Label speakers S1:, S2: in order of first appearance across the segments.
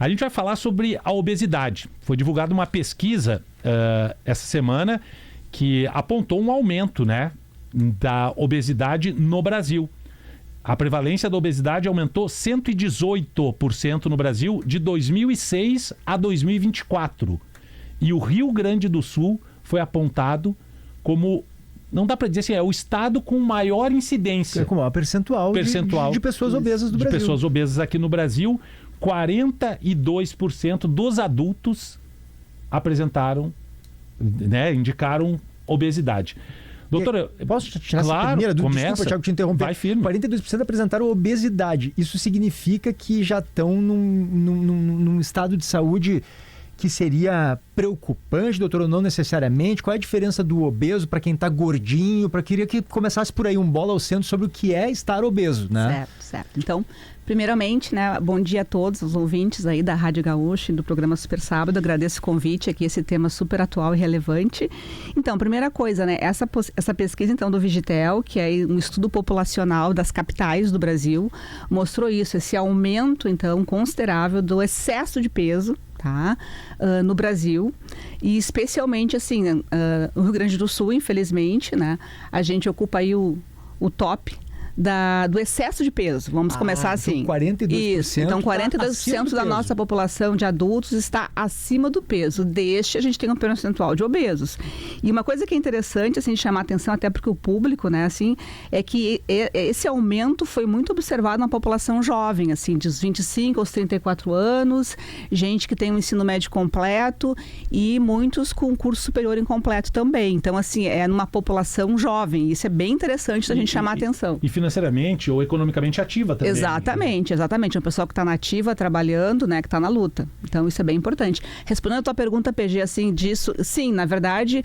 S1: A gente vai falar sobre a obesidade. Foi divulgada uma pesquisa essa semana que apontou um aumento, né, da obesidade no Brasil. A prevalência da obesidade aumentou 118% no Brasil de 2006 a 2024. E o Rio Grande do Sul foi apontado como, não dá para dizer assim, é o estado com maior incidência.
S2: É com o maior percentual de pessoas obesas do Brasil.
S1: De pessoas obesas aqui no Brasil. 42% dos adultos apresentaram, né, indicaram obesidade. Doutora,
S2: posso tirar
S1: claro,
S2: essa primeira dúvida?
S1: começa.
S2: Desculpa, Thiago, te interromper.
S1: Vai firme.
S2: 42% apresentaram obesidade. Isso significa que já estão num estado de saúde que seria preocupante, doutor, ou não necessariamente? Qual é a diferença do obeso para quem está gordinho? Queria que começasse por aí um bola ao centro sobre o que é estar obeso, né?
S3: Certo. Então, primeiramente, né, bom dia a todos os ouvintes aí da Rádio Gaúcha e do programa Super Sábado. Agradeço o convite aqui, esse tema super atual e relevante. Então, primeira coisa, né, essa pesquisa então do Vigitel, que é um estudo populacional das capitais do Brasil, mostrou isso, esse aumento então considerável do excesso de peso, tá? No Brasil, e especialmente assim, no Rio Grande do Sul, infelizmente, né, a gente ocupa aí o top do excesso de peso. Vamos começar assim.
S2: 42%.
S3: Isso. Então, 42% da nossa população de adultos está acima do peso. Deste, a gente tem um percentual de obesos. E uma coisa que é interessante, assim, de chamar a atenção até porque o público, né, assim, é que esse aumento foi muito observado na população jovem, assim, dos 25 aos 34 anos, gente que tem um ensino médio completo e muitos com curso superior incompleto também. Então, assim, é numa população jovem. Isso é bem interessante da gente chamar a atenção.
S1: E financeiramente ou economicamente ativa também.
S3: Exatamente. É um pessoal que está na ativa, trabalhando, né, que está na luta. Então, isso é bem importante. Respondendo a tua pergunta, PG, assim, disso, sim, na verdade,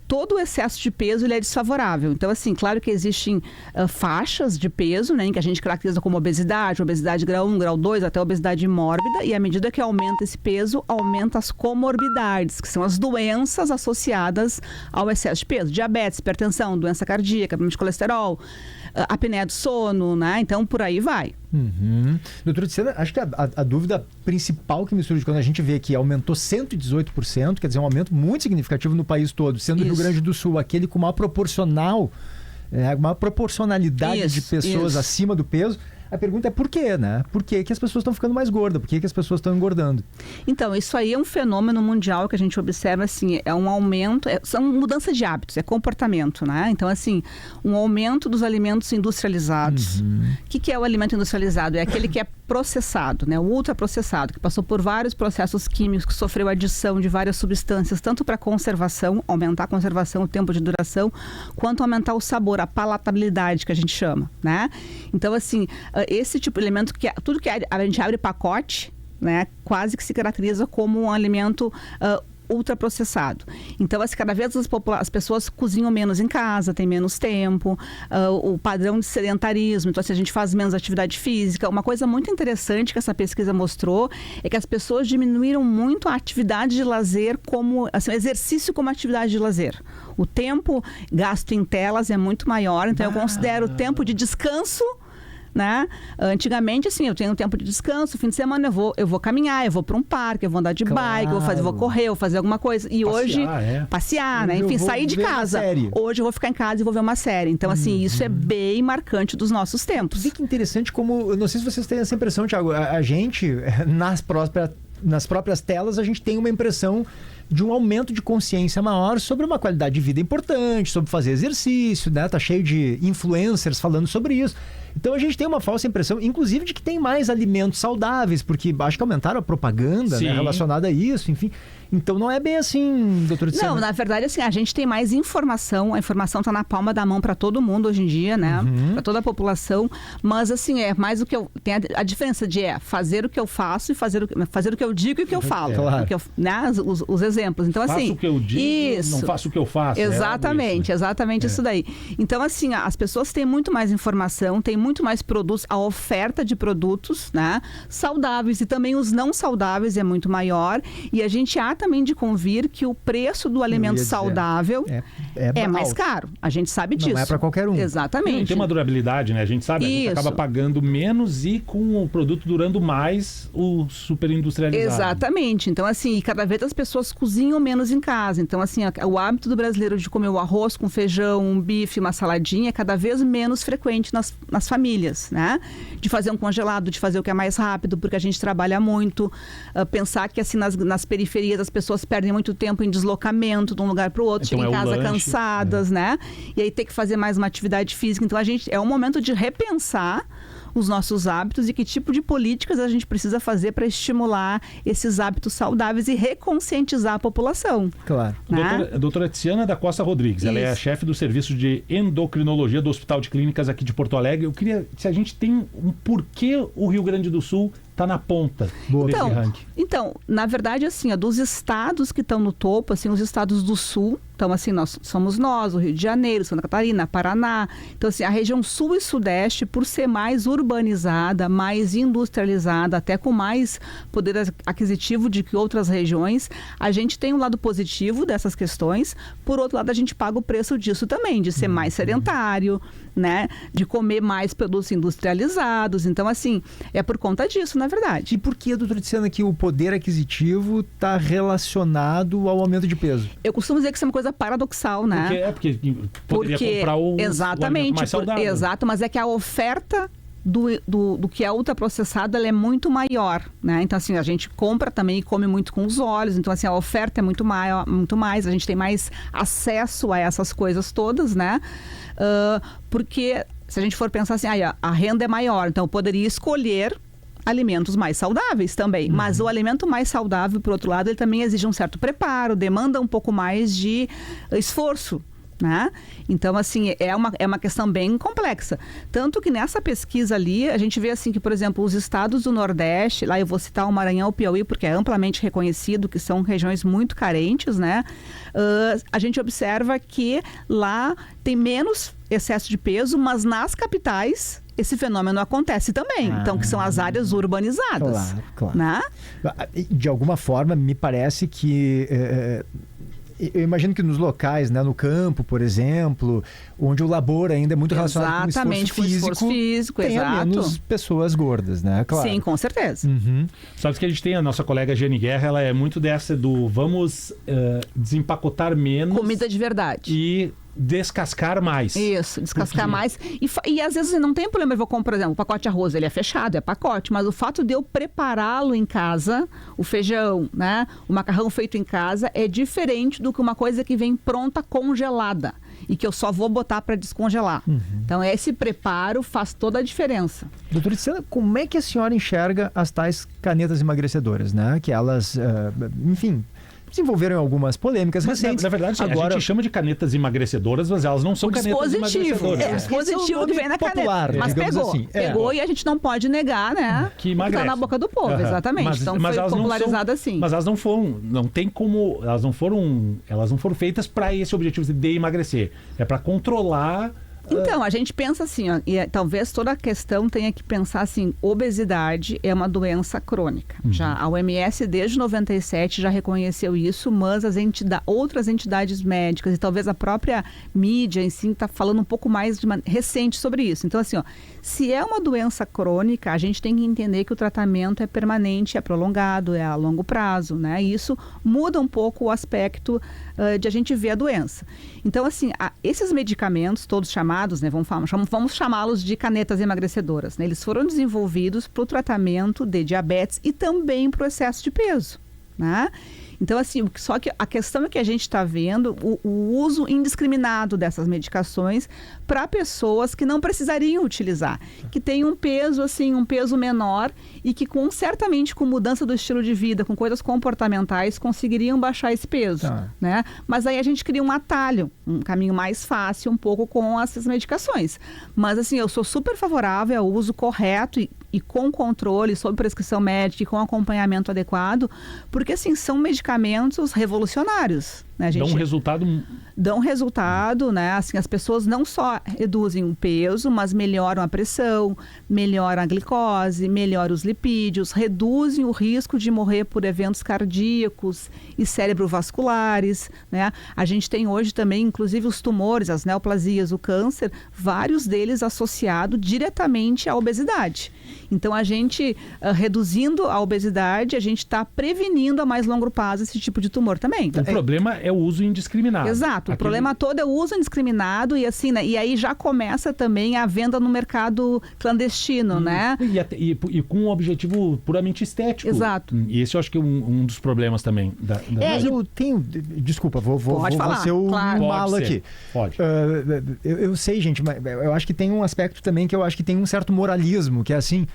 S3: todo o excesso de peso, ele é desfavorável. Então, assim, claro que existem faixas de peso, né, em que a gente caracteriza como obesidade grau 1, grau 2, até obesidade mórbida, e à medida que aumenta esse peso, aumenta as comorbidades, que são as doenças associadas ao excesso de peso. Diabetes, hipertensão, doença cardíaca, problema de colesterol, apneia do sono, né? Então, por aí vai.
S2: Uhum. Doutora Ticena, acho que a dúvida principal que me surge quando a gente vê que aumentou 118%, quer dizer, um aumento muito significativo no país todo, sendo o Rio Grande do Sul aquele com maior proporcionalidade de pessoas acima do peso. A pergunta é por quê, né? Por que as pessoas estão ficando mais gordas? Por que as pessoas estão engordando?
S3: Então, isso aí é um fenômeno mundial que a gente observa, assim, é um aumento, são mudanças de hábitos, é comportamento, né? Então, assim, um aumento dos alimentos industrializados. O que é o alimento industrializado? É aquele que é processado, né? O ultraprocessado, que passou por vários processos químicos, que sofreu adição de várias substâncias, tanto para conservação, aumentar a conservação, o tempo de duração, quanto aumentar o sabor, a palatabilidade, que a gente chama, né? Então, assim, esse tipo de alimento, tudo que a gente abre pacote, né, quase que se caracteriza como um alimento ultraprocessado. Então, cada vez as pessoas cozinham menos em casa, têm menos tempo, o padrão de sedentarismo, então assim, a gente faz menos atividade física. Uma coisa muito interessante que essa pesquisa mostrou é que as pessoas diminuíram muito a atividade de lazer como, assim, o exercício como atividade de lazer. O tempo gasto em telas é muito maior, então eu considero o tempo de descanso, né? Antigamente, assim, eu tenho um tempo de descanso, fim de semana eu vou caminhar, eu vou para um parque, eu vou andar de bike, eu vou correr, eu vou fazer alguma coisa. E hoje, passear, né? Enfim, sair de casa. Hoje eu vou ficar em casa e vou ver uma série. Então, assim, isso é bem marcante dos nossos tempos.
S2: E que interessante como, eu não sei se vocês têm essa impressão, Thiago, a gente, nas próprias telas, a gente tem uma impressão de um aumento de consciência maior sobre uma qualidade de vida importante, sobre fazer exercício, né? Tá cheio de influencers falando sobre isso. Então a gente tem uma falsa impressão, inclusive, de que tem mais alimentos saudáveis, porque acho que aumentaram a propaganda, né, relacionada a isso, enfim. Então não é bem assim, doutor Ticena.
S3: Não, na verdade, assim, a gente tem mais informação, a informação está na palma da mão para todo mundo hoje em dia, né? Para toda a população, mas assim, é mais o que eu... Tem a diferença de fazer o que eu faço e fazer o que eu digo e o que eu falo.
S2: Claro.
S3: Né? Os exemplos. Então, assim...
S1: Faço o que eu digo, não faço o que eu faço.
S3: Exatamente, exatamente isso daí. Então, assim, as pessoas têm muito mais informação, têm muito mais produtos, a oferta de produtos, né, saudáveis, e também os não saudáveis é muito maior, e a gente há também de convir que o preço do alimento saudável é mais
S2: alto.
S3: caro. A gente sabe disso.
S2: Não é para qualquer um.
S3: Exatamente.
S1: Tem uma durabilidade, né? A gente sabe, a gente acaba pagando menos e com o produto durando mais, o super industrializado.
S3: Exatamente. Então, assim, cada vez as pessoas cozinham menos em casa. Então, assim, o hábito do brasileiro de comer o arroz com feijão, um bife, uma saladinha é cada vez menos frequente nas famílias, né? De fazer um congelado, de fazer o que é mais rápido, porque a gente trabalha muito. Pensar que, assim, nas periferias as pessoas perdem muito tempo em deslocamento de um lugar para o outro, chegam em casa cansadas, né? E aí tem que fazer mais uma atividade física. Então, é um momento de repensar os nossos hábitos e que tipo de políticas a gente precisa fazer para estimular esses hábitos saudáveis e reconscientizar a população.
S2: Claro.
S3: Né?
S1: Doutora Tiziana da Costa Rodrigues, ela é a chefe do Serviço de Endocrinologia do Hospital de Clínicas aqui de Porto Alegre. Eu queria, se a gente tem um porquê o Rio Grande do Sul está na ponta desse ranking.
S3: Então, na verdade, assim, dos estados que estão no topo, assim, os estados do sul, então, assim, somos nós, o Rio de Janeiro, Santa Catarina, Paraná. Então, assim, a região sul e sudeste, por ser mais urbanizada, mais industrializada, até com mais poder aquisitivo de que outras regiões, a gente tem um lado positivo dessas questões. Por outro lado, a gente paga o preço disso também, de ser mais sedentário, né? De comer mais produtos industrializados. Então, assim, é por conta disso, na verdade.
S2: E por que, doutora Tiziana, que o poder aquisitivo está relacionado ao aumento de peso?
S3: Eu costumo dizer que isso é uma coisa paradoxal, né?
S1: Porque poderia comprar o alimento mais saudável.
S3: Exato, mas é que a oferta do que é ultraprocessado, ela é muito maior, né? Então, assim, a gente compra também e come muito com os olhos. Então, assim, a oferta é muito mais, a gente tem mais acesso a essas coisas todas, né? Porque se a gente for pensar assim, a renda é maior, então eu poderia escolher alimentos mais saudáveis também. Mas o alimento mais saudável, por outro lado, ele também exige um certo preparo, demanda um pouco mais de esforço, né? Então, assim, é uma questão bem complexa. Tanto que nessa pesquisa ali, a gente vê assim que, por exemplo, os estados do Nordeste, lá eu vou citar o Maranhão e o Piauí, porque é amplamente reconhecido que são regiões muito carentes, né? A gente observa que lá tem menos excesso de peso, mas nas capitais esse fenômeno acontece também. Então, que são as áreas urbanizadas.
S2: Claro.
S3: Né?
S2: De alguma forma, me parece que... eu imagino que nos locais, né, no campo, por exemplo, onde o labor ainda é muito relacionado com o esforço físico, tenha menos pessoas gordas, né? Claro.
S3: Sim, com certeza.
S1: Sabe que a gente tem a nossa colega Jane Guerra, ela é muito dessa do vamos desempacotar menos.
S3: Comida de verdade.
S1: E descascar mais.
S3: Isso, descascar mais. E às vezes não tem problema, eu vou comprar, por exemplo, o pacote de arroz, ele é fechado, é pacote, mas o fato de eu prepará-lo em casa, o feijão, né, o macarrão feito em casa, é diferente do que uma coisa que vem pronta congelada e que eu só vou botar para descongelar. Então, esse preparo faz toda a diferença.
S2: Doutora Tiziana, como é que a senhora enxerga as tais canetas emagrecedoras, né? Que elas, enfim, desenvolveram algumas polêmicas recentes.
S1: Na verdade, sim, agora a gente chama de canetas emagrecedoras, mas elas não são canetas emagrecedoras.
S3: O dispositivo que vem na
S2: popular,
S3: caneta. Mas pegou.
S2: Assim.
S3: Pegou e a gente não pode negar, né?
S1: Que emagrece.
S3: Tá na boca do povo, exatamente. Então foi popularizada assim.
S1: Mas elas não foram, não tem como, elas não foram feitas para esse objetivo de emagrecer. É para controlar.
S3: Então, a gente pensa assim, ó, e talvez toda a questão tenha que pensar assim, obesidade é uma doença crônica. Já a OMS, desde 97, já reconheceu isso, mas outras entidades médicas e talvez a própria mídia em si está falando um pouco mais recente sobre isso. Então, assim, ó, se é uma doença crônica, a gente tem que entender que o tratamento é permanente, é prolongado, é a longo prazo, né? E isso muda um pouco o aspecto de a gente ver a doença. Então, assim, esses medicamentos, todos chamados, né, vamos chamá-los de canetas emagrecedoras, né? Eles foram desenvolvidos para o tratamento de diabetes e também para o excesso de peso, né? Então, assim, só que a questão é que a gente está vendo o uso indiscriminado dessas medicações para pessoas que não precisariam utilizar, que têm um peso, assim, um peso menor e que certamente com mudança do estilo de vida, com coisas comportamentais, conseguiriam baixar esse peso, né? Mas aí a gente cria um atalho, um caminho mais fácil um pouco com essas medicações. Mas, assim, eu sou super favorável ao uso correto e com controle, sob prescrição médica e com acompanhamento adequado, porque, assim, são medicamentos revolucionários. Né? Dão resultado, né? Assim, as pessoas não só reduzem o peso, mas melhoram a pressão, melhoram a glicose, melhoram os lipídios, reduzem o risco de morrer por eventos cardíacos e cerebrovasculares, né? A gente tem hoje também, inclusive, os tumores, as neoplasias, o câncer, vários deles associados diretamente à obesidade. Então, a gente, reduzindo a obesidade, a gente está prevenindo a mais longo prazo esse tipo de tumor também.
S1: O problema é o uso indiscriminado.
S3: Exato. O problema todo é o uso indiscriminado e assim, né? E aí já começa também a venda no mercado clandestino, né?
S1: E com um objetivo puramente estético.
S3: Exato.
S1: E esse eu acho que é um dos problemas também.
S2: Mas eu tenho... Desculpa, vou ser o malo aqui.
S1: Pode.
S2: Eu sei, gente, mas eu acho que tem um aspecto também que eu acho que tem um certo moralismo, que é assim...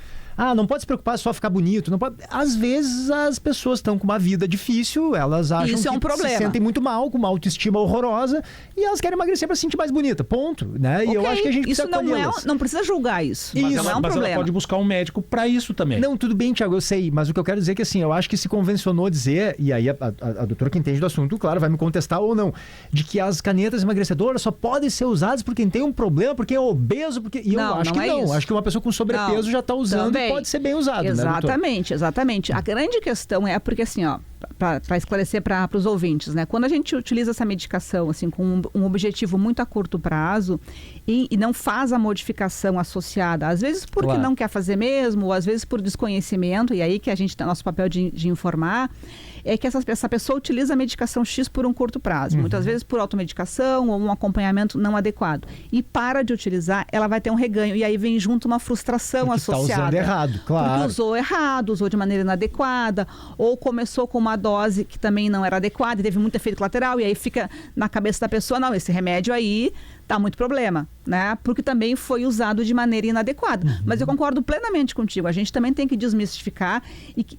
S2: não pode se preocupar, só ficar bonito. Não pode... Às vezes as pessoas estão com uma vida difícil, elas acham
S3: Isso
S2: que
S3: é um problema.
S2: se sentem muito mal, com uma autoestima horrorosa, e elas querem emagrecer para se sentir mais bonita, ponto. Né? E eu acho que a gente precisa acolhê-las.
S3: Não precisa julgar isso.
S1: Mas
S3: não é um
S1: mas
S3: problema.
S1: ela pode buscar um médico para isso também.
S2: Não, tudo bem, Thiago, eu sei, mas o que eu quero dizer é que assim, eu acho que se convencionou dizer, e aí a doutora que entende do assunto, claro, vai me contestar ou não, de que as canetas emagrecedoras só podem ser usadas por quem tem um problema, porque é obeso, porque... E eu acho que não. Acho que uma pessoa com sobrepeso já está usando e pode ser bem usado.
S3: Exatamente, exatamente. A grande questão é porque assim, para esclarecer para os ouvintes, né? Quando a gente utiliza essa medicação assim com um objetivo muito a curto prazo e não faz a modificação associada, às vezes porque não quer fazer mesmo, ou às vezes por desconhecimento, e aí que a gente tem nosso papel de informar, é que essa pessoa utiliza a medicação X por um curto prazo, muitas vezes por automedicação ou um acompanhamento não adequado. E para de utilizar, ela vai ter um reganho. E aí vem junto uma frustração associada.
S2: Está usando errado, claro.
S3: Porque usou errado, usou de maneira inadequada, ou começou com uma dose que também não era adequada e teve muito efeito colateral, e aí fica na cabeça da pessoa, não, esse remédio aí dá muito problema, né? Porque também foi usado de maneira inadequada. Mas eu concordo plenamente contigo. A gente também tem que desmistificar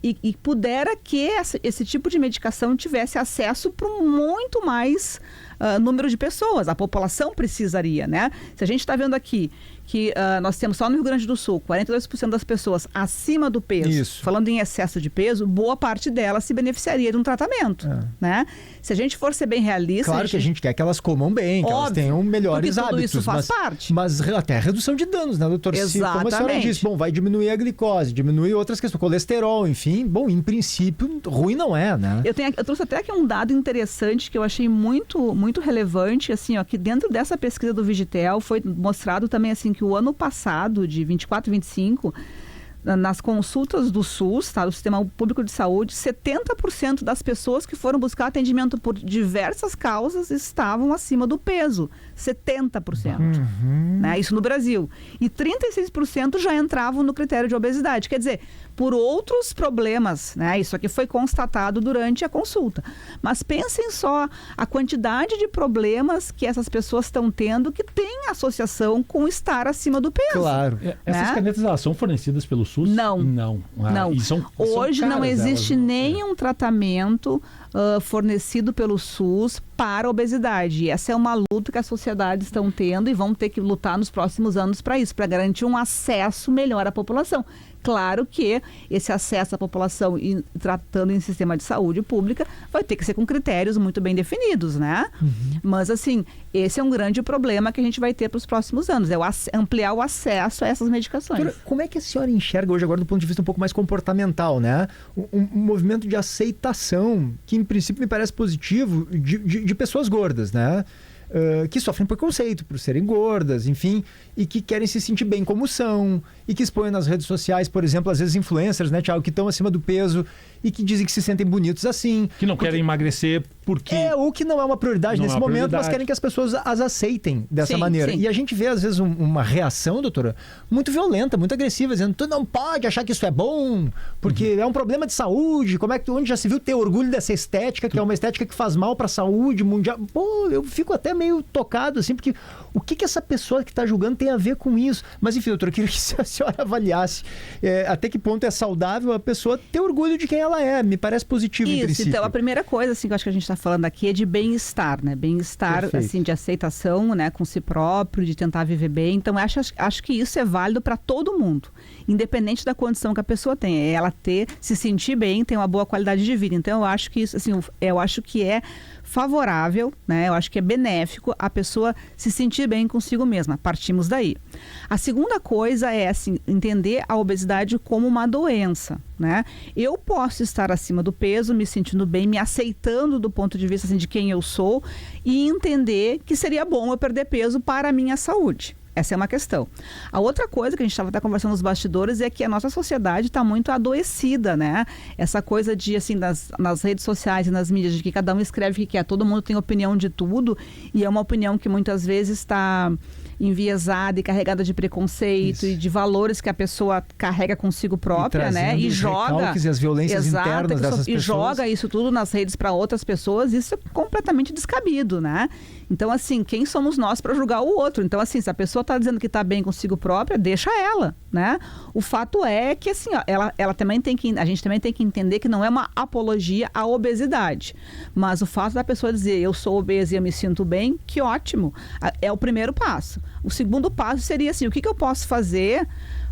S3: e pudera que esse tipo de medicação tivesse acesso para muito mais número de pessoas. A população precisaria, né? Se a gente está vendo aqui que nós temos só no Rio Grande do Sul 42% das pessoas acima do peso,
S2: Isso.
S3: falando em excesso de peso, boa parte delas se beneficiaria de um tratamento, né? Se a gente for ser bem realista...
S2: Claro que a gente quer que elas comam bem, que elas tenham melhores hábitos.
S3: Tudo isso faz parte.
S2: Mas até a redução de danos, né, doutor?
S3: Exatamente.
S2: Como a senhora disse, vai diminuir a glicose, diminuir outras questões, colesterol, enfim. Bom, em princípio, ruim não é, né?
S3: Eu trouxe até aqui um dado interessante que eu achei muito, muito relevante, assim, que dentro dessa pesquisa do Vigitel foi mostrado também, assim, que o ano passado, de 24 e 25, nas consultas do SUS, do Sistema Público de Saúde, 70% das pessoas que foram buscar atendimento por diversas causas estavam acima do peso. 70%. Né? Isso no Brasil. E 36% já entravam no critério de obesidade. Quer dizer, por outros problemas, né? Isso aqui foi constatado durante a consulta. Mas pensem só a quantidade de problemas que essas pessoas estão tendo que tem associação com estar acima do peso.
S2: Claro.
S1: Essas canetas, elas são fornecidas pelo SUS?
S3: Não.
S1: Não.
S3: Hoje não existe nenhum tratamento fornecido pelo SUS para a obesidade. E essa é uma luta que as sociedades estão tendo e vão ter que lutar nos próximos anos para isso, para garantir um acesso melhor à população. Claro que esse acesso à população e tratando em sistema de saúde pública vai ter que ser com critérios muito bem definidos, né? Mas assim, esse é um grande problema que a gente vai ter para os próximos anos, ampliar o acesso a essas medicações.
S2: Doutora, como é que a senhora enxerga hoje, agora do ponto de vista um pouco mais comportamental, né? Um movimento de aceitação que em princípio me parece positivo de pessoas gordas, né? Que sofrem preconceito por serem gordas, enfim, e que querem se sentir bem como são, e que expõem nas redes sociais, por exemplo, às vezes influencers, né, Thiago, que estão acima do peso e que dizem que se sentem bonitos assim.
S1: Que não querem emagrecer porque...
S2: ou que não é uma prioridade nesse momento, mas querem que as pessoas as aceitem dessa maneira. Sim. E a gente vê, às vezes, uma reação, doutora, muito violenta, muito agressiva, dizendo, tu não pode achar que isso é bom, porque é um problema de saúde, onde já se viu ter orgulho dessa estética, que é uma estética que faz mal para a saúde mundial. Pô, eu fico até meio tocado, assim, porque o que essa pessoa que está julgando tem a ver com isso? Mas, enfim, doutora, eu queria que a senhora avaliasse até que ponto é saudável a pessoa ter orgulho de quem ela é. Me parece positivo, em princípio.
S3: Então, a primeira coisa, assim, que eu acho que a gente está falando aqui é de bem-estar, né? Bem-estar, assim, de aceitação, né? Com si próprio, de tentar viver bem. Então, acho que isso é válido para todo mundo, independente da condição que a pessoa tem. É ela se sentir bem, ter uma boa qualidade de vida. Então, eu acho que isso, assim, eu acho que é favorável, né? Eu acho que é benéfico a pessoa se sentir bem consigo mesma. Partimos daí. A segunda coisa é, assim, entender a obesidade como uma doença, né? Eu posso estar acima do peso, me sentindo bem, me aceitando do ponto de vista, assim, de quem eu sou e entender que seria bom eu perder peso para a minha saúde. Essa é uma questão. A outra coisa que a gente estava até conversando nos bastidores é que a nossa sociedade está muito adoecida, né? Essa coisa de, assim, nas redes sociais e nas mídias, de que cada um escreve o que quer, todo mundo tem opinião de tudo, e é uma opinião que muitas vezes está enviesada e carregada de preconceito e de valores que a pessoa carrega consigo própria, né? E joga
S2: e as violências internas dessas pessoas.
S3: E joga isso tudo nas redes para outras pessoas, isso é completamente descabido, né? Então, assim, quem somos nós para julgar o outro? Então, assim, se a pessoa está dizendo que está bem consigo própria, deixa ela, né? O fato é que, assim, ó, ela também a gente também tem que entender que não é uma apologia à obesidade, mas o fato da pessoa dizer eu sou obesa e eu me sinto bem, que ótimo, é o primeiro passo. O segundo passo seria assim, o que eu posso fazer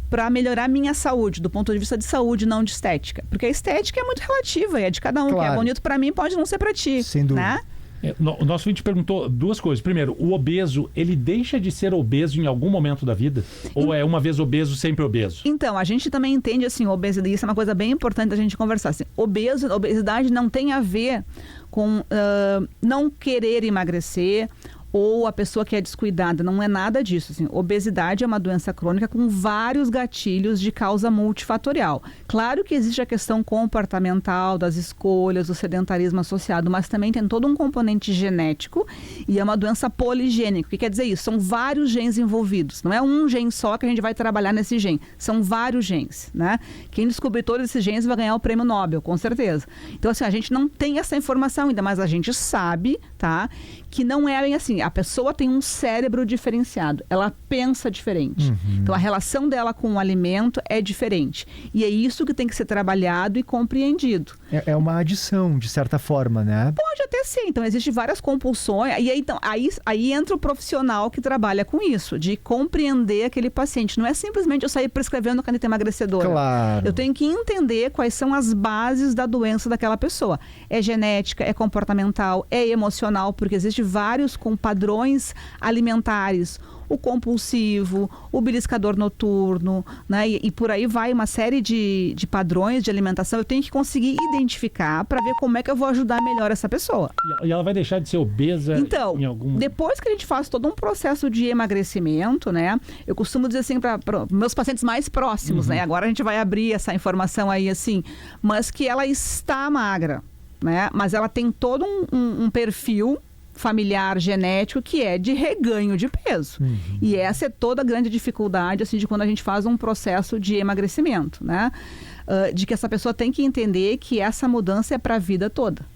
S3: para melhorar minha saúde, do ponto de vista de saúde, não de estética? Porque a estética é muito relativa, é de cada um. Claro. Que é bonito para mim pode não ser para ti.
S2: Sem dúvida.
S3: Né?
S1: O nosso vídeo perguntou duas coisas. Primeiro, o obeso, ele deixa de ser obeso em algum momento da vida? Ou é uma vez obeso, sempre obeso?
S3: Então, a gente também entende, assim, obesidade, isso é uma coisa bem importante da gente conversar. Assim, obesidade não tem a ver com não querer emagrecer ou a pessoa que é descuidada, não é nada disso. Assim, obesidade é uma doença crônica com vários gatilhos de causa multifatorial. Claro que existe a questão comportamental, das escolhas, do sedentarismo associado, mas também tem todo um componente genético e é uma doença poligênica. O que quer dizer isso? São vários genes envolvidos. Não é um gene só que a gente vai trabalhar nesse gene. São vários genes, né? Quem descobrir todos esses genes vai ganhar o prêmio Nobel, com certeza. Então, assim, a gente não tem essa informação ainda, mas a gente sabe, tá? Que não é bem assim. A pessoa tem um cérebro diferenciado. Ela pensa diferente. Então, a relação dela com o alimento é diferente. E é isso que tem que ser trabalhado e compreendido.
S2: É uma adição, de certa forma, né?
S3: Pode até ser. Então, existem várias compulsões. E aí, então, aí entra o profissional que trabalha com isso, de compreender aquele paciente. Não é simplesmente eu sair prescrevendo caneta emagrecedora.
S2: Claro.
S3: Eu tenho que entender quais são as bases da doença daquela pessoa. É genética, é comportamental, é emocional, porque existem vários com padrões alimentares. O compulsivo, o beliscador noturno, né? E por aí vai uma série de padrões de alimentação. Eu tenho que conseguir identificar para ver como é que eu vou ajudar melhor essa pessoa.
S1: E ela vai deixar de ser obesa
S3: então,
S1: em algum...
S3: depois que a gente faz todo um processo de emagrecimento, né? Eu costumo dizer assim para meus pacientes mais próximos, né? Agora a gente vai abrir essa informação aí assim, mas que ela está magra, né? Mas ela tem todo um perfil familiar, genético, que é de reganho de peso. E essa é toda a grande dificuldade, assim, de quando a gente faz um processo de emagrecimento, né? De que essa pessoa tem que entender que essa mudança é para a vida toda.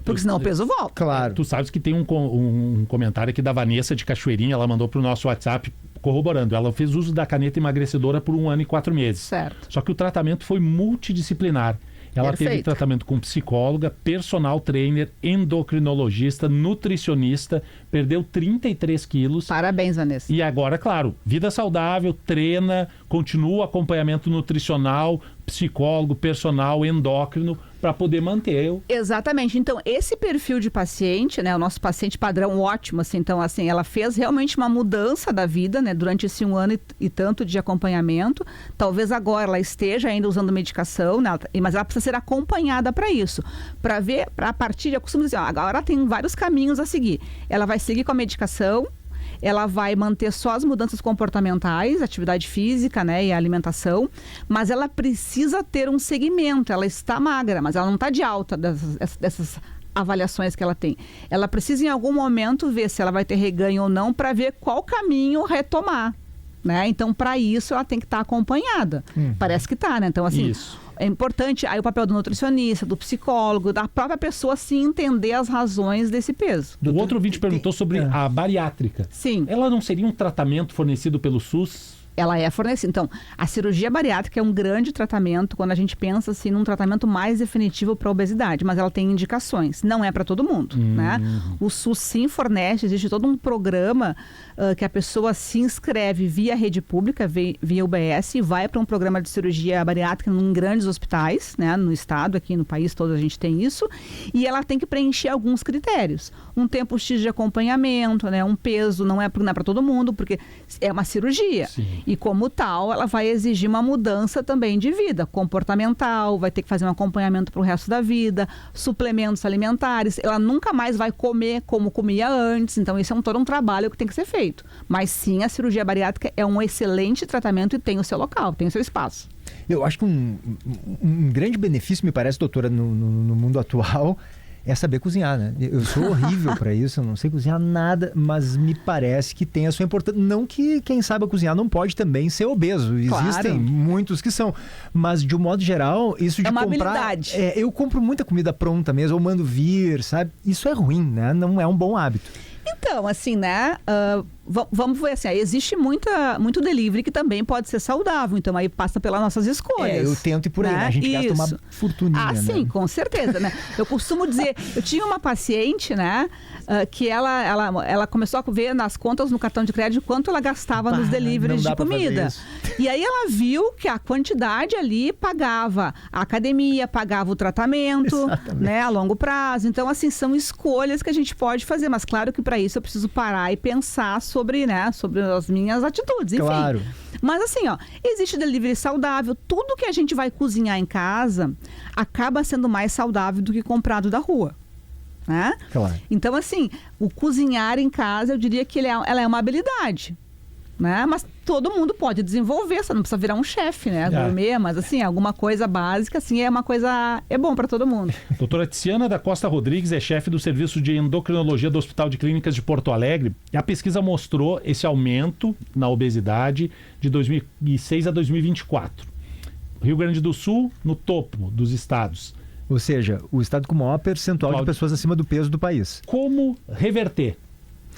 S3: Porque senão o peso volta.
S2: Claro.
S1: Tu sabes que tem um comentário aqui da Vanessa de Cachoeirinha, ela mandou pro nosso WhatsApp corroborando. Ela fez uso da caneta emagrecedora por 1 ano e 4 meses.
S3: Certo.
S1: Só que o tratamento foi multidisciplinar. Ela teve tratamento com psicóloga, personal trainer, endocrinologista, nutricionista, perdeu 33 quilos.
S3: Parabéns, Vanessa.
S1: E agora, claro, vida saudável, treina, continua o acompanhamento nutricional, psicólogo, personal, endócrino, para poder manter.
S3: Exatamente. Então, esse perfil de paciente, né, o nosso paciente padrão ótimo, assim, então, assim, ela fez realmente uma mudança da vida, né, durante esse 1 ano e tanto de acompanhamento. Talvez agora ela esteja ainda usando medicação, né, mas ela precisa ser acompanhada para isso, para ver, a partir de, eu costumo dizer, agora tem vários caminhos a seguir. Ela vai seguir com a medicação, ela vai manter só as mudanças comportamentais, atividade física, né, e a alimentação, mas ela precisa ter um segmento. Ela está magra, mas ela não está de alta dessas avaliações que ela tem. Ela precisa em algum momento ver se ela vai ter reganho ou não para ver qual caminho retomar, né? Então, para isso, ela tem que estar acompanhada. Parece que está, né? Então, assim...
S1: Isso.
S3: É importante aí o papel do nutricionista, do psicólogo, da própria pessoa se entender as razões desse peso.
S1: O outro vídeo perguntou sobre a bariátrica.
S3: Sim.
S1: Ela não seria um tratamento fornecido pelo SUS?
S3: Ela é fornecida. Então, a cirurgia bariátrica é um grande tratamento quando a gente pensa assim, num tratamento mais definitivo para a obesidade, mas ela tem indicações. Não é para todo mundo, né? O SUS sim fornece, existe todo um programa que a pessoa se inscreve via rede pública, via UBS, e vai para um programa de cirurgia bariátrica em grandes hospitais, né? No estado, aqui no país todo a gente tem isso, e ela tem que preencher alguns critérios. Um tempo X de acompanhamento, né? Um peso, não é para todo mundo, porque é uma cirurgia.
S1: Sim.
S3: E como tal, ela vai exigir uma mudança também de vida, comportamental, vai ter que fazer um acompanhamento para o resto da vida, suplementos alimentares, ela nunca mais vai comer como comia antes, então isso é todo um trabalho que tem que ser feito. Mas sim, a cirurgia bariátrica é um excelente tratamento e tem o seu local, tem o seu espaço.
S2: Eu acho que um grande benefício, me parece, doutora, no mundo atual, é saber cozinhar, né? Eu sou horrível para isso, eu não sei cozinhar nada, mas me parece que tem a sua importância. Não que quem saiba cozinhar não pode também ser obeso.
S3: Claro.
S2: Existem muitos que são. Mas, de um modo geral, isso de
S3: uma
S2: comprar...
S3: habilidade.
S2: Eu compro muita comida pronta mesmo, ou mando vir, sabe? Isso é ruim, né? Não é um bom hábito.
S3: Então, assim, né? Vamos ver assim, muito delivery que também pode ser saudável, então aí passa pelas nossas escolhas.
S2: Eu tento ir por aí, né? A gente gasta uma fortuninha, né?
S3: Sim, com certeza, né? Eu costumo dizer, eu tinha uma paciente, né? Que ela começou a ver nas contas no cartão de crédito quanto ela gastava nos deliveries de comida. E aí ela viu que a quantidade ali pagava a academia, pagava o tratamento, né? A longo prazo. Então, assim, são escolhas que a gente pode fazer, mas claro que para isso eu preciso parar e pensar sobre as minhas atitudes, enfim.
S2: Claro.
S3: Mas assim, existe delivery saudável, tudo que a gente vai cozinhar em casa acaba sendo mais saudável do que comprado da rua, né?
S2: Claro.
S3: Então, assim, o cozinhar em casa, eu diria que ela é uma habilidade, né? Mas todo mundo pode desenvolver, você não precisa virar um chefe, né? Gourmet, mas assim, alguma coisa básica, assim, é bom para todo mundo.
S1: Doutora Tiziana da Costa Rodrigues é chefe do Serviço de Endocrinologia do Hospital de Clínicas de Porto Alegre. E a pesquisa mostrou esse aumento na obesidade de 2006 a 2024. Rio Grande do Sul, no topo dos estados.
S2: Ou seja, o estado com o maior percentual de pessoas acima do peso do país.
S1: Como reverter?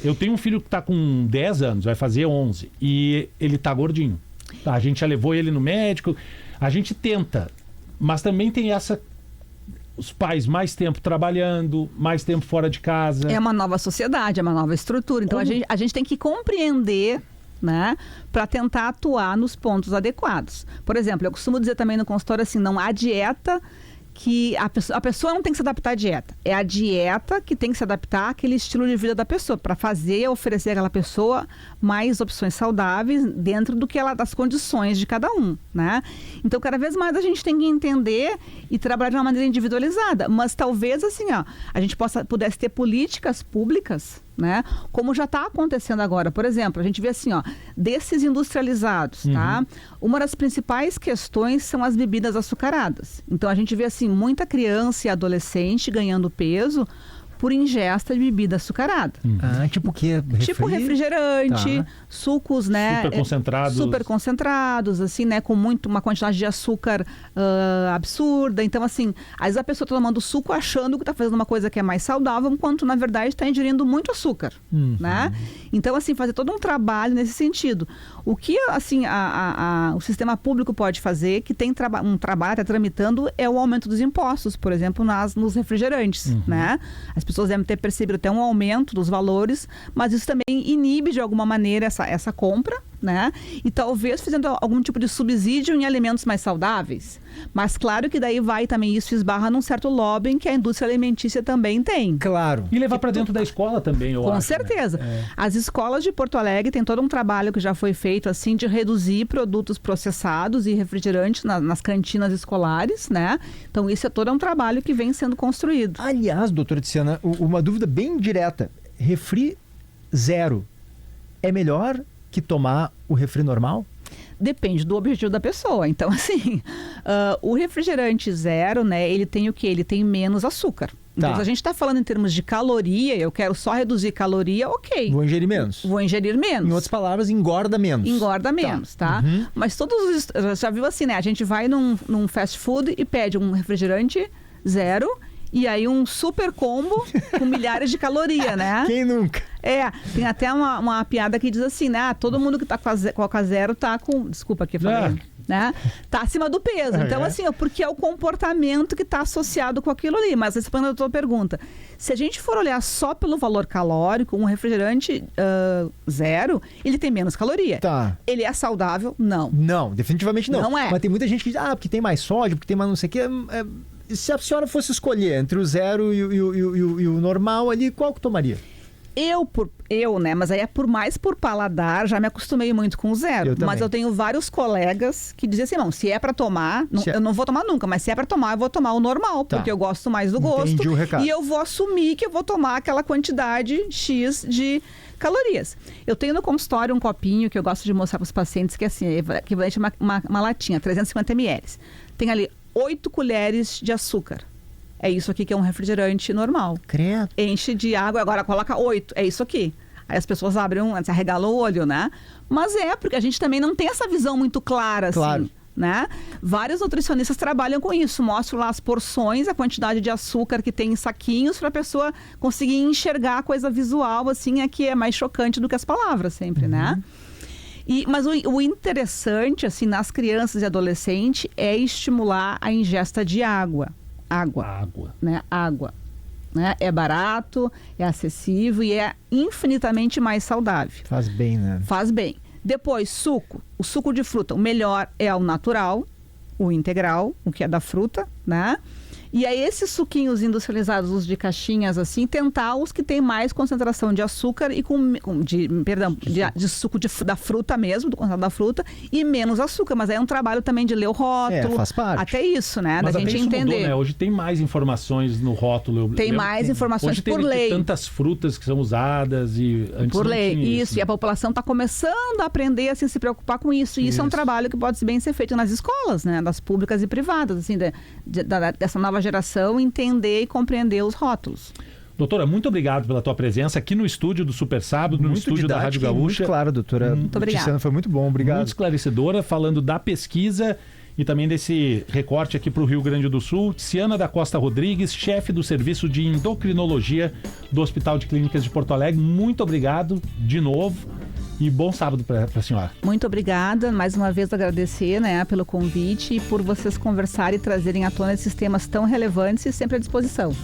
S1: Eu tenho um filho que está com 10 anos, vai fazer 11, e ele está gordinho. A gente já levou ele no médico, a gente tenta, mas também tem os pais mais tempo trabalhando, mais tempo fora de casa.
S3: É uma nova sociedade, é uma nova estrutura. Então a gente tem que compreender, né, para tentar atuar nos pontos adequados. Por exemplo, eu costumo dizer também no consultório assim, não há dieta que a pessoa não tem que se adaptar à dieta. É a dieta que tem que se adaptar àquele estilo de vida da pessoa, para oferecer àquela pessoa mais opções saudáveis dentro das condições de cada um, né? Então, cada vez mais a gente tem que entender e trabalhar de uma maneira individualizada. Mas talvez, assim, a gente pudesse ter políticas públicas, né? Como já está acontecendo agora. Por exemplo, a gente vê assim, desses industrializados, tá? Uma das principais questões são as bebidas açucaradas. Então, a gente vê assim, muita criança e adolescente ganhando peso por ingesta de bebida açucarada.
S2: Tipo o quê?
S3: Tipo refrigerante, sucos, né? Super concentrados, assim, né? Com uma quantidade de açúcar absurda. Então, assim, às vezes a pessoa está tomando suco achando que está fazendo uma coisa que é mais saudável, enquanto, na verdade, está ingerindo muito açúcar, né? Então, assim, fazer todo um trabalho nesse sentido. O que, assim, o sistema público pode fazer, que tem um trabalho, está tramitando, é o aumento dos impostos, por exemplo, nos refrigerantes, né? As pessoas devem ter percebido até um aumento dos valores, mas isso também inibe de alguma maneira essa compra, né? E talvez fazendo algum tipo de subsídio em alimentos mais saudáveis. Mas claro que daí isso esbarra num certo lobbying que a indústria alimentícia também tem.
S2: Claro.
S1: E levar para dentro da escola também, eu acho.
S3: Com certeza.
S1: Né?
S3: As escolas de Porto Alegre têm todo um trabalho que já foi feito, assim, de reduzir produtos processados e refrigerantes nas cantinas escolares, né? Então, isso é todo um trabalho que vem sendo construído.
S2: Aliás, doutora Tiziana, uma dúvida bem direta. Refri zero é melhor que tomar o refri normal?
S3: Depende do objetivo da pessoa. Então, assim, o refrigerante zero, né, ele tem o quê? Ele tem menos açúcar. Então, se a gente está falando em termos de caloria, eu quero só reduzir caloria, ok.
S2: Vou ingerir menos.
S3: Vou ingerir menos.
S2: Em outras palavras, engorda menos.
S3: Engorda menos, tá? Mas já viu assim, né? A gente vai num fast food e pede um refrigerante zero e aí um super combo com milhares de calorias, né?
S2: Quem nunca?
S3: Tem até uma piada que diz assim, né? Todo mundo que tá com a Coca Zero tá com... Desculpa aqui, falei. Né? Tá acima do peso. Então, assim, porque é o comportamento que está associado com aquilo ali. Mas respondendo a tua pergunta, se a gente for olhar só pelo valor calórico, um refrigerante zero, ele tem menos caloria.
S2: Tá.
S3: Ele é saudável? Não.
S2: Não, definitivamente não.
S3: Não é.
S2: Mas tem muita gente que diz, porque tem mais sódio, porque tem mais não sei o quê. Se a senhora fosse escolher entre o zero e o normal ali, qual que tomaria? Eu, né? Mas aí é mais por paladar, já me acostumei muito com o zero. Mas eu tenho vários colegas que dizem assim, não, se é pra tomar, eu não vou tomar nunca, mas se é pra tomar, eu vou tomar o normal, porque eu gosto mais do gosto. Entendi o recado.
S3: E eu vou assumir que eu vou tomar aquela quantidade X de calorias. Eu tenho no consultório um copinho que eu gosto de mostrar para os pacientes, que é assim, equivalente a uma latinha, 350 ml. Tem ali 8 colheres de açúcar. É isso aqui que é um refrigerante normal.
S2: Credo.
S3: Enche de água, agora coloca 8. É isso aqui. Aí as pessoas se arregalam o olho, né? Mas porque a gente também não tem essa visão muito clara, assim, né? Vários nutricionistas trabalham com isso. Mostram lá as porções, a quantidade de açúcar que tem em saquinhos para a pessoa conseguir enxergar a coisa visual, assim, é que é mais chocante do que as palavras sempre, né? Mas o interessante, assim, nas crianças e adolescentes é estimular a ingesta de água. Água. Né? Água. Né? É barato, é acessível e é infinitamente mais saudável.
S2: Faz bem, né?
S3: Faz bem. Depois, suco. O suco de fruta. O melhor é o natural, o integral, o que é da fruta, né? E aí esses suquinhos industrializados, os de caixinhas assim, tentar os que tem mais concentração de açúcar e de suco da fruta mesmo, do concentrado da fruta, e menos açúcar. Mas aí é um trabalho também de ler o rótulo.
S2: Faz parte.
S3: Até isso, né?
S1: Mas
S3: da gente entender.
S1: Mudou, né? Hoje tem mais informações no rótulo.
S3: Tem mais informações por lei.
S1: Hoje tem tantas frutas que são usadas e antes
S3: por lei,
S1: isso.
S3: E a população está começando a aprender assim, se preocupar com isso. E isso é um trabalho que pode bem ser feito nas escolas, né? Das públicas e privadas, assim, dessa nova geração entender e compreender os rótulos.
S1: Doutora, muito obrigado pela tua presença aqui no estúdio do Super Sábado, no estúdio da Rádio Gaúcha.
S2: Muito claro, doutora.
S3: Muito obrigada.
S2: Foi muito bom, obrigado.
S1: Muito esclarecedora, falando da pesquisa e também desse recorte aqui para o Rio Grande do Sul. Tiziana da Costa Rodrigues, chefe do Serviço de Endocrinologia do Hospital de Clínicas de Porto Alegre. Muito obrigado de novo. E bom sábado para a senhora.
S3: Muito obrigada. Mais uma vez agradecer, né, pelo convite e por vocês conversarem e trazerem à tona esses temas tão relevantes e sempre à disposição.